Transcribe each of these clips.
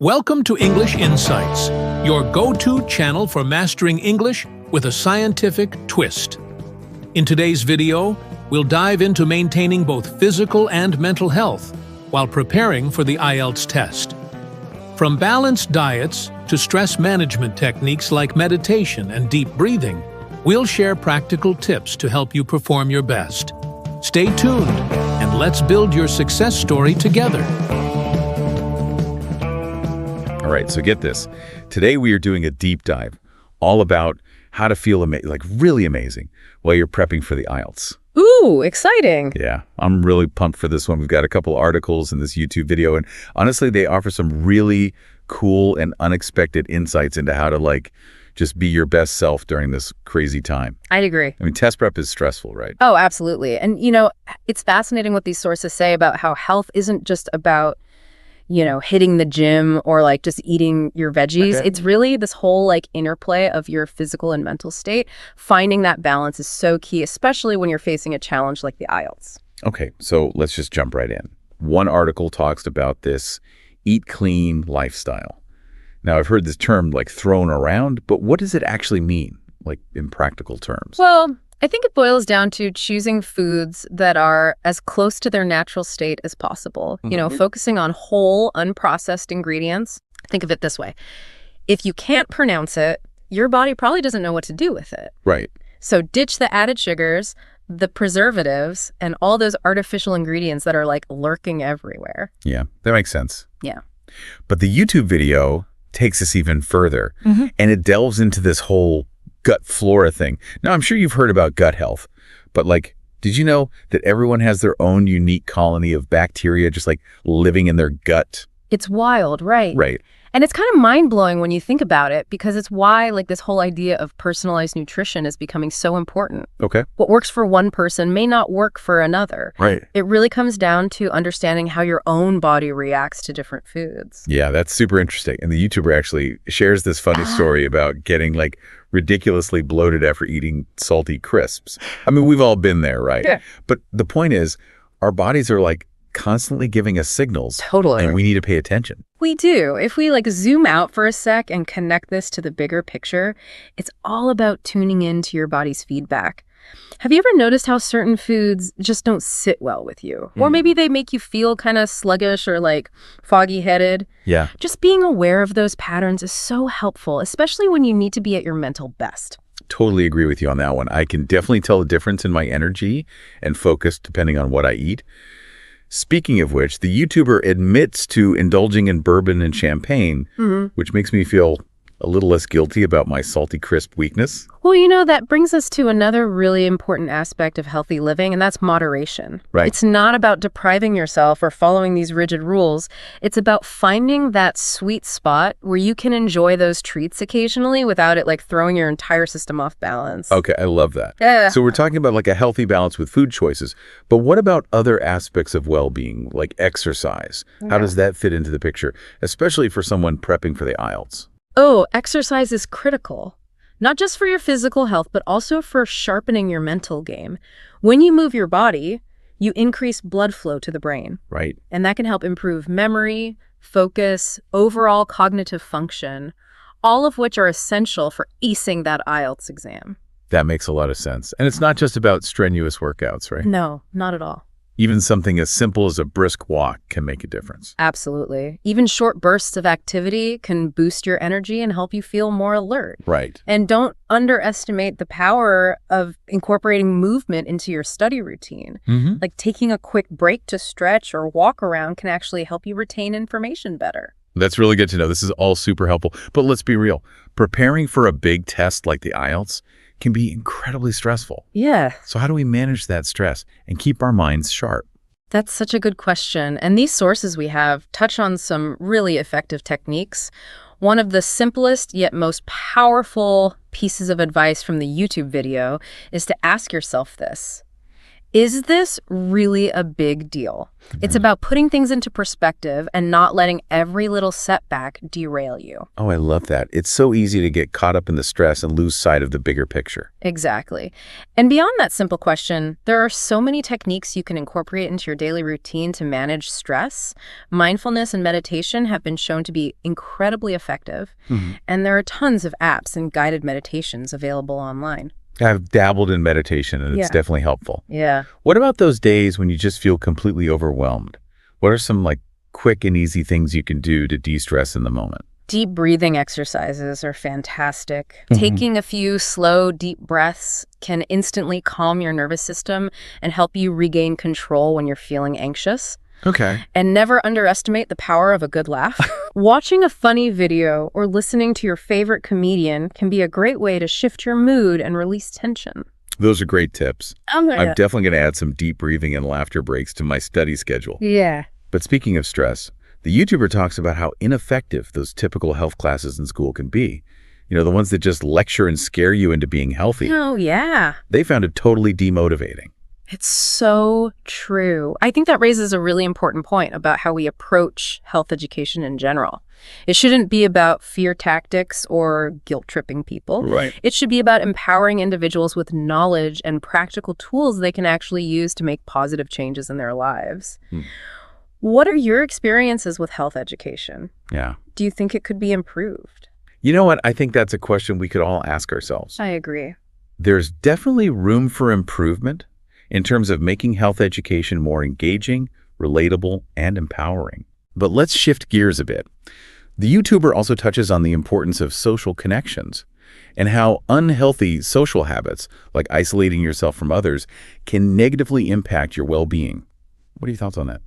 Welcome to English Insights, your go-to channel for mastering English with a scientific twist. In today's video, we'll dive into maintaining both physical and mental health while preparing for the IELTS test. From balanced diets to stress management techniques like meditation and deep breathing, we'll share practical tips to help you perform your best. Stay tuned, and let's build your success story together. All right, so get this. Today we are doing a deep dive all about how to feel really amazing while you're prepping for the IELTS. Ooh, exciting. Yeah, I'm really pumped for this one. We've got a couple articles in this YouTube video, and honestly, they offer some really cool and unexpected insights into how to just be your best self during this crazy time. I'd agree. I mean, test prep is stressful, right? Oh, absolutely. And, it's fascinating what these sources say about how health isn't just about hitting the gym or just eating your veggies. Okay. It's really this whole interplay of your physical and mental state. Finding that balance is so key, especially when you're facing a challenge like the IELTS. Okay, so let's just jump right in. One article talks about this eat clean lifestyle. Now, I've heard this term thrown around, but what does it actually mean, in practical terms? Well, I think it boils down to choosing foods that are as close to their natural state as possible. Focusing on whole, unprocessed ingredients. Think of it this way. If you can't pronounce it, your body probably doesn't know what to do with it. Right. So ditch the added sugars, the preservatives, and all those artificial ingredients that are lurking everywhere. Yeah, that makes sense. Yeah. But the YouTube video takes us even further, and it delves into this whole gut flora thing. Now, I'm sure you've heard about gut health, but did you know that everyone has their own unique colony of bacteria just living in their gut? It's wild, right? Right. And it's kind of mind-blowing when you think about it, because it's why this whole idea of personalized nutrition is becoming so important. Okay. What works for one person may not work for another. Right. It really comes down to understanding how your own body reacts to different foods. Yeah, that's super interesting. And the YouTuber actually shares this funny story about getting ridiculously bloated after eating salty crisps. I mean, we've all been there, right? Yeah. But the point is, our bodies are constantly giving us signals. Totally. And we need to pay attention. We do. If we zoom out for a sec and connect this to the bigger picture, it's all about tuning into your body's feedback. Have you ever noticed how certain foods just don't sit well with you? Or maybe they make you feel kind of sluggish or foggy-headed? Yeah. Just being aware of those patterns is so helpful, especially when you need to be at your mental best. Totally agree with you on that one. I can definitely tell the difference in my energy and focus depending on what I eat. Speaking of which, the YouTuber admits to indulging in bourbon and champagne, which makes me feel a little less guilty about my salty crisp weakness. Well, that brings us to another really important aspect of healthy living, and that's moderation. Right. It's not about depriving yourself or following these rigid rules. It's about finding that sweet spot where you can enjoy those treats occasionally without it throwing your entire system off balance. Okay, I love that. Yeah. So we're talking about a healthy balance with food choices, but what about other aspects of well-being, like exercise? How does that fit into the picture, especially for someone prepping for the IELTS? Oh, exercise is critical. Not just for your physical health, but also for sharpening your mental game. When you move your body, you increase blood flow to the brain. Right. And that can help improve memory, focus, overall cognitive function, all of which are essential for acing that IELTS exam. That makes a lot of sense. And it's not just about strenuous workouts, right? No, not at all. Even something as simple as a brisk walk can make a difference. Absolutely. Even short bursts of activity can boost your energy and help you feel more alert. Right. And don't underestimate the power of incorporating movement into your study routine. Taking a quick break to stretch or walk around can actually help you retain information better. That's really good to know. This is all super helpful. But let's be real. Preparing for a big test like the IELTS can be incredibly stressful. Yeah. So how do we manage that stress and keep our minds sharp? That's such a good question. And these sources we have touch on some really effective techniques. One of the simplest yet most powerful pieces of advice from the YouTube video is to ask yourself this. Is this really a big deal? It's about putting things into perspective and not letting every little setback derail you. Oh, I love that. It's so easy to get caught up in the stress and lose sight of the bigger picture. Exactly. And beyond that simple question, there are so many techniques you can incorporate into your daily routine to manage stress. Mindfulness and meditation have been shown to be incredibly effective, and there are tons of apps and guided meditations available online. I've dabbled in meditation, and it's definitely helpful. Yeah. What about those days when you just feel completely overwhelmed? What are some quick and easy things you can do to de-stress in the moment? Deep breathing exercises are fantastic. Taking a few slow, deep breaths can instantly calm your nervous system and help you regain control when you're feeling anxious. Okay. And never underestimate the power of a good laugh. Watching a funny video or listening to your favorite comedian can be a great way to shift your mood and release tension. Those are great tips. I'm definitely going to add some deep breathing and laughter breaks to my study schedule. Yeah. But speaking of stress, the YouTuber talks about how ineffective those typical health classes in school can be. You know, the ones that just lecture and scare you into being healthy. Oh, yeah. They found it totally demotivating. It's so true. I think that raises a really important point about how we approach health education in general. It shouldn't be about fear tactics or guilt-tripping people. Right. It should be about empowering individuals with knowledge and practical tools they can actually use to make positive changes in their lives. What are your experiences with health education? Yeah. Do you think it could be improved? You know what? I think that's a question we could all ask ourselves. I agree. There's definitely room for improvement in terms of making health education more engaging, relatable, and empowering. But let's shift gears a bit. The YouTuber also touches on the importance of social connections and how unhealthy social habits, like isolating yourself from others, can negatively impact your well-being. What are your thoughts on that?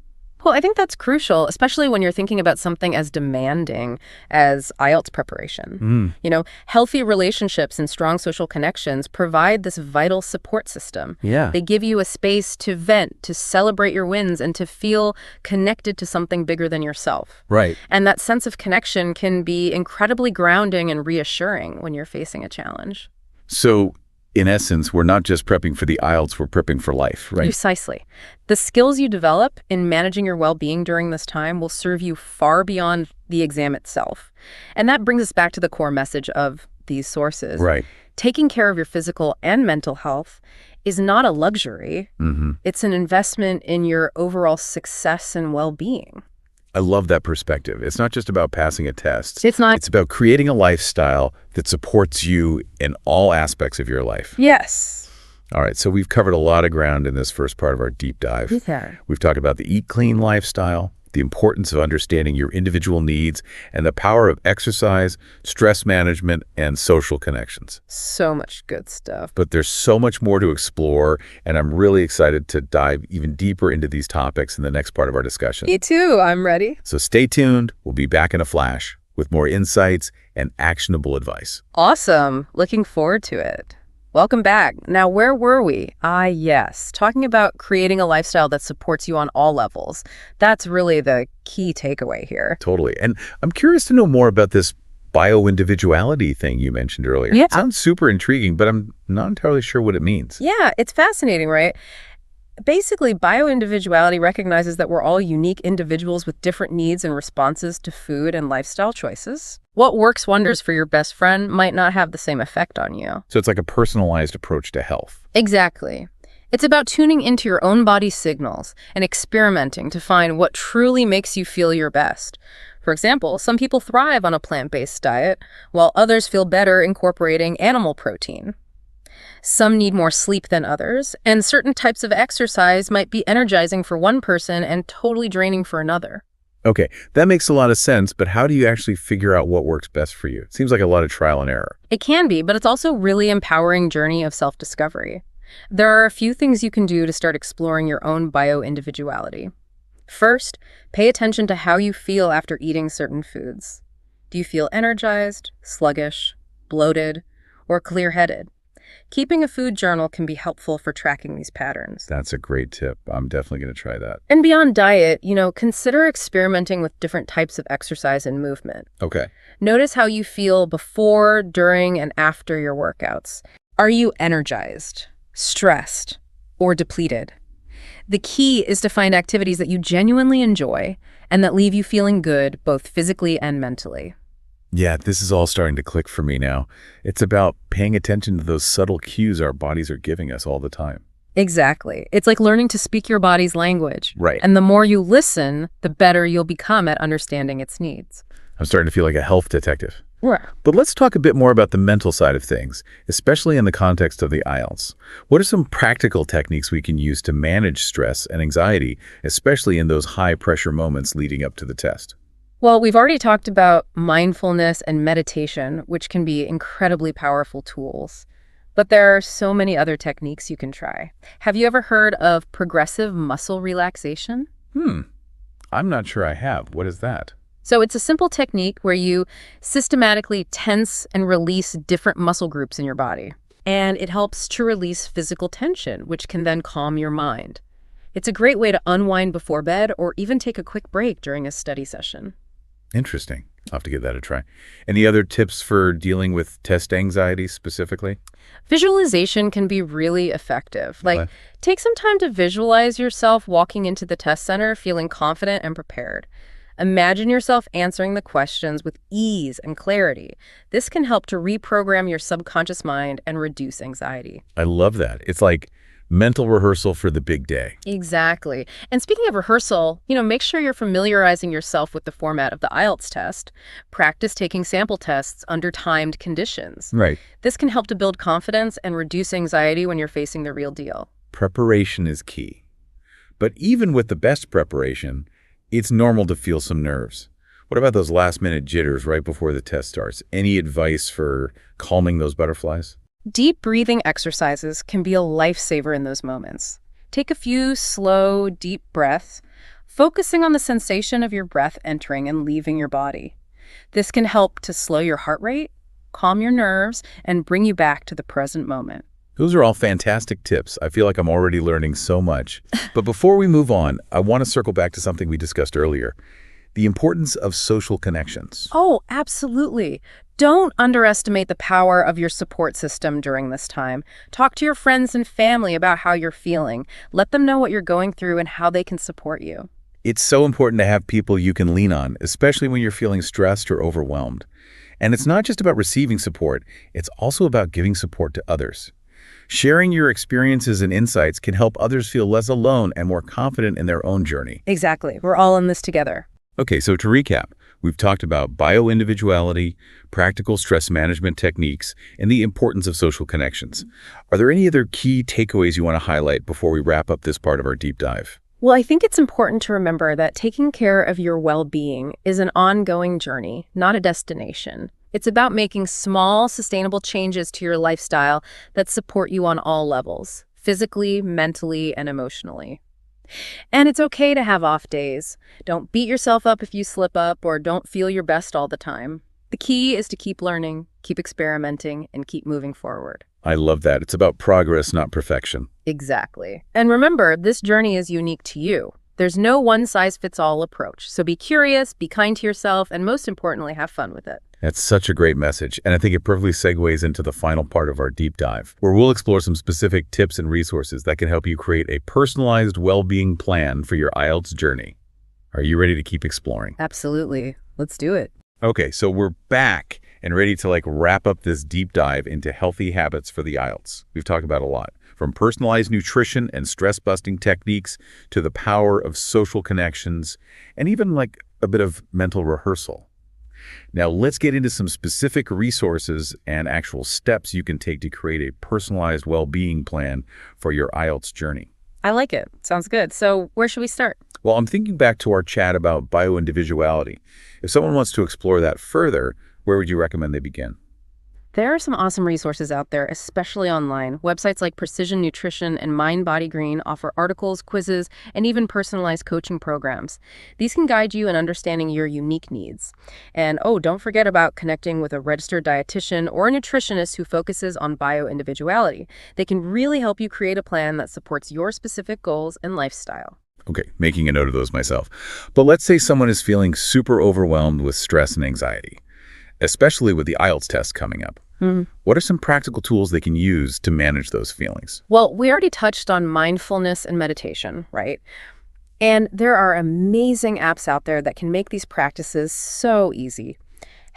Well, I think that's crucial, especially when you're thinking about something as demanding as IELTS preparation. You know, healthy relationships and strong social connections provide this vital support system. Yeah. They give you a space to vent, to celebrate your wins, and to feel connected to something bigger than yourself. Right. And that sense of connection can be incredibly grounding and reassuring when you're facing a challenge. So, in essence, we're not just prepping for the IELTS, we're prepping for life, right? Precisely. The skills you develop in managing your well-being during this time will serve you far beyond the exam itself. And that brings us back to the core message of these sources. Right. Taking care of your physical and mental health is not a luxury. It's an investment in your overall success and well-being. I love that perspective. It's not just about passing a test. It's not. It's about creating a lifestyle that supports you in all aspects of your life. Yes. All right, so we've covered a lot of ground in this first part of our deep dive. Yeah. We've talked about the eat clean lifestyle, the importance of understanding your individual needs, and the power of exercise, stress management, and social connections. So much good stuff. But there's so much more to explore, and I'm really excited to dive even deeper into these topics in the next part of our discussion. Me too. I'm ready. So stay tuned. We'll be back in a flash with more insights and actionable advice. Awesome. Looking forward to it. Welcome back. Now, where were we? Yes, talking about creating a lifestyle that supports you on all levels. That's really the key takeaway here. Totally. And I'm curious to know more about this bio-individuality thing you mentioned earlier. Yeah. It sounds super intriguing, but I'm not entirely sure what it means. Yeah, it's fascinating, right? Basically, bio-individuality recognizes that we're all unique individuals with different needs and responses to food and lifestyle choices. What works wonders for your best friend might not have the same effect on you. So it's like a personalized approach to health. Exactly. It's about tuning into your own body's signals and experimenting to find what truly makes you feel your best. For example, some people thrive on a plant-based diet, while others feel better incorporating animal protein. Some need more sleep than others, and certain types of exercise might be energizing for one person and totally draining for another. Okay, that makes a lot of sense, but how do you actually figure out what works best for you? It seems like a lot of trial and error. It can be, but it's also a really empowering journey of self-discovery. There are a few things you can do to start exploring your own bio-individuality. First, pay attention to how you feel after eating certain foods. Do you feel energized, sluggish, bloated, or clear-headed? Keeping a food journal can be helpful for tracking these patterns. That's a great tip. I'm definitely going to try that. And beyond diet, consider experimenting with different types of exercise and movement. Okay. Notice how you feel before, during, and after your workouts. Are you energized, stressed, or depleted. The key is to find activities that you genuinely enjoy and that leave you feeling good both physically and mentally. Yeah, this is all starting to click for me now. It's about paying attention to those subtle cues our bodies are giving us all the time. Exactly. It's like learning to speak your body's language. Right. And the more you listen, the better you'll become at understanding its needs. I'm starting to feel like a health detective. Right. But let's talk a bit more about the mental side of things, especially in the context of the IELTS. What are some practical techniques we can use to manage stress and anxiety, especially in those high-pressure moments leading up to the test? Well, we've already talked about mindfulness and meditation, which can be incredibly powerful tools. But there are so many other techniques you can try. Have you ever heard of progressive muscle relaxation? I'm not sure I have. What is that? So it's a simple technique where you systematically tense and release different muscle groups in your body. And it helps to release physical tension, which can then calm your mind. It's a great way to unwind before bed or even take a quick break during a study session. Interesting. I'll have to give that a try. Any other tips for dealing with test anxiety specifically? Visualization can be really effective. What? Take some time to visualize yourself walking into the test center feeling confident and prepared. Imagine yourself answering the questions with ease and clarity. This can help to reprogram your subconscious mind and reduce anxiety. I love that. It's like mental rehearsal for the big day. Exactly. And speaking of rehearsal, make sure you're familiarizing yourself with the format of the IELTS test. Practice taking sample tests under timed conditions. Right. This can help to build confidence and reduce anxiety when you're facing the real deal. Preparation is key. But even with the best preparation, it's normal to feel some nerves. What about those last-minute jitters right before the test starts? Any advice for calming those butterflies? Deep breathing exercises can be a lifesaver in those moments. Take a few slow, deep breaths, focusing on the sensation of your breath entering and leaving your body. This can help to slow your heart rate, calm your nerves, and bring you back to the present moment. Those are all fantastic tips. I feel like I'm already learning so much. But before we move on, I want to circle back to something we discussed earlier, the importance of social connections. Oh, absolutely. Don't underestimate the power of your support system during this time. Talk to your friends and family about how you're feeling. Let them know what you're going through and how they can support you. It's so important to have people you can lean on, especially when you're feeling stressed or overwhelmed. And it's not just about receiving support, it's also about giving support to others. Sharing your experiences and insights can help others feel less alone and more confident in their own journey. Exactly. We're all in this together. Okay, so to recap, we've talked about bio-individuality, practical stress management techniques, and the importance of social connections. Are there any other key takeaways you want to highlight before we wrap up this part of our deep dive? Well, I think it's important to remember that taking care of your well-being is an ongoing journey, not a destination. It's about making small, sustainable changes to your lifestyle that support you on all levels, physically, mentally, and emotionally. And it's okay to have off days. Don't beat yourself up if you slip up or don't feel your best all the time. The key is to keep learning, keep experimenting, and keep moving forward. I love that. It's about progress, not perfection. Exactly. And remember, this journey is unique to you. There's no one-size-fits-all approach. So be curious, be kind to yourself, and most importantly, have fun with it. That's such a great message, and I think it perfectly segues into the final part of our deep dive, where we'll explore some specific tips and resources that can help you create a personalized well-being plan for your IELTS journey. Are you ready to keep exploring? Absolutely. Let's do it. Okay, so we're back and ready to wrap up this deep dive into healthy habits for the IELTS. We've talked about a lot, from personalized nutrition and stress-busting techniques to the power of social connections and even a bit of mental rehearsal. Now let's get into some specific resources and actual steps you can take to create a personalized well-being plan for your IELTS journey. I like it. Sounds good. So where should we start? Well, I'm thinking back to our chat about bio-individuality. If someone wants to explore that further, where would you recommend they begin? There are some awesome resources out there, especially online. Websites like Precision Nutrition and Mind Body Green offer articles, quizzes, and even personalized coaching programs. These can guide you in understanding your unique needs. And don't forget about connecting with a registered dietitian or a nutritionist who focuses on bio-individuality. They can really help you create a plan that supports your specific goals and lifestyle. Okay, making a note of those myself. But let's say someone is feeling super overwhelmed with stress and anxiety, especially with the IELTS test coming up. What are some practical tools they can use to manage those feelings? Well, we already touched on mindfulness and meditation, right? And there are amazing apps out there that can make these practices so easy.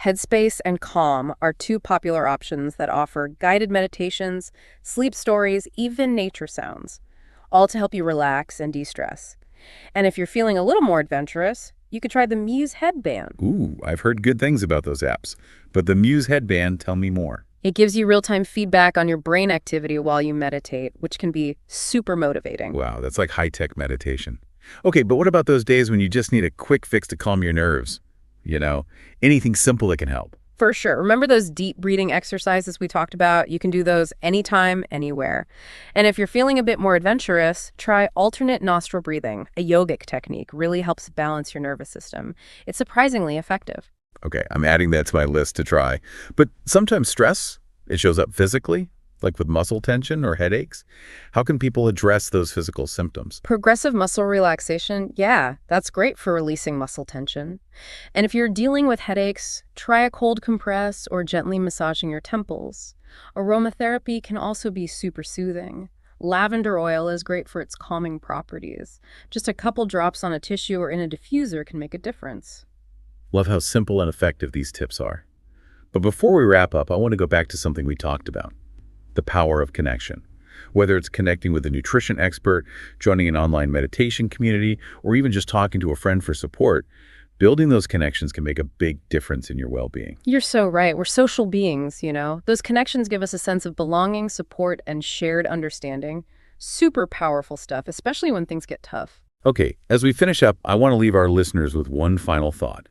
Headspace and Calm are two popular options that offer guided meditations, sleep stories, even nature sounds, all to help you relax and de-stress. And if you're feeling a little more adventurous, you could try the Muse headband. Ooh, I've heard good things about those apps. But the Muse headband, tell me more. It gives you real-time feedback on your brain activity while you meditate, which can be super motivating. Wow, that's like high-tech meditation. Okay, but what about those days when you just need a quick fix to calm your nerves? Anything simple that can help. For sure. Remember those deep breathing exercises we talked about? You can do those anytime, anywhere. And if you're feeling a bit more adventurous, try alternate nostril breathing. A yogic technique really helps balance your nervous system. It's surprisingly effective. Okay, I'm adding that to my list to try. But sometimes stress, it shows up physically, like with muscle tension or headaches. How can people address those physical symptoms? Progressive muscle relaxation, yeah, that's great for releasing muscle tension. And if you're dealing with headaches, try a cold compress or gently massaging your temples. Aromatherapy can also be super soothing. Lavender oil is great for its calming properties. Just a couple drops on a tissue or in a diffuser can make a difference. Love how simple and effective these tips are. But before we wrap up, I want to go back to something we talked about. The power of connection. Whether it's connecting with a nutrition expert, joining an online meditation community, or even just talking to a friend for support, building those connections can make a big difference in your well-being. You're so right. We're social beings, Those connections give us a sense of belonging, support, and shared understanding. Super powerful stuff, especially when things get tough. Okay, as we finish up, I want to leave our listeners with one final thought.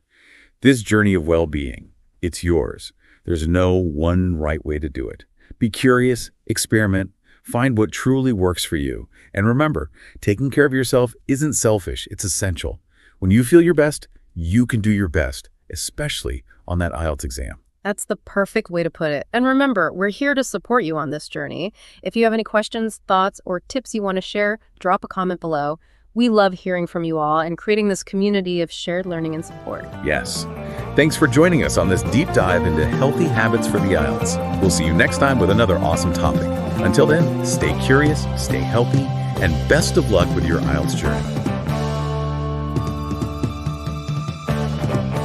This journey of well-being, it's yours. There's no one right way to do it. Be curious, experiment, find what truly works for you. And remember, taking care of yourself isn't selfish, it's essential. When you feel your best, you can do your best, especially on that IELTS exam. That's the perfect way to put it. And remember, we're here to support you on this journey. If you have any questions, thoughts, or tips you want to share, drop a comment below. We love hearing from you all and creating this community of shared learning and support. Yes. Thanks for joining us on this deep dive into healthy habits for the IELTS. We'll see you next time with another awesome topic. Until then, stay curious, stay healthy, and best of luck with your IELTS journey.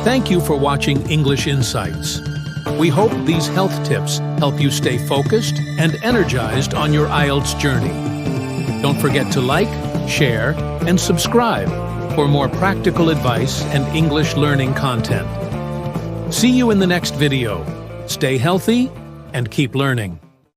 Thank you for watching English Insights. We hope these health tips help you stay focused and energized on your IELTS journey. Don't forget to like, share, and subscribe for more practical advice and English learning content. See you in the next video. Stay healthy and keep learning.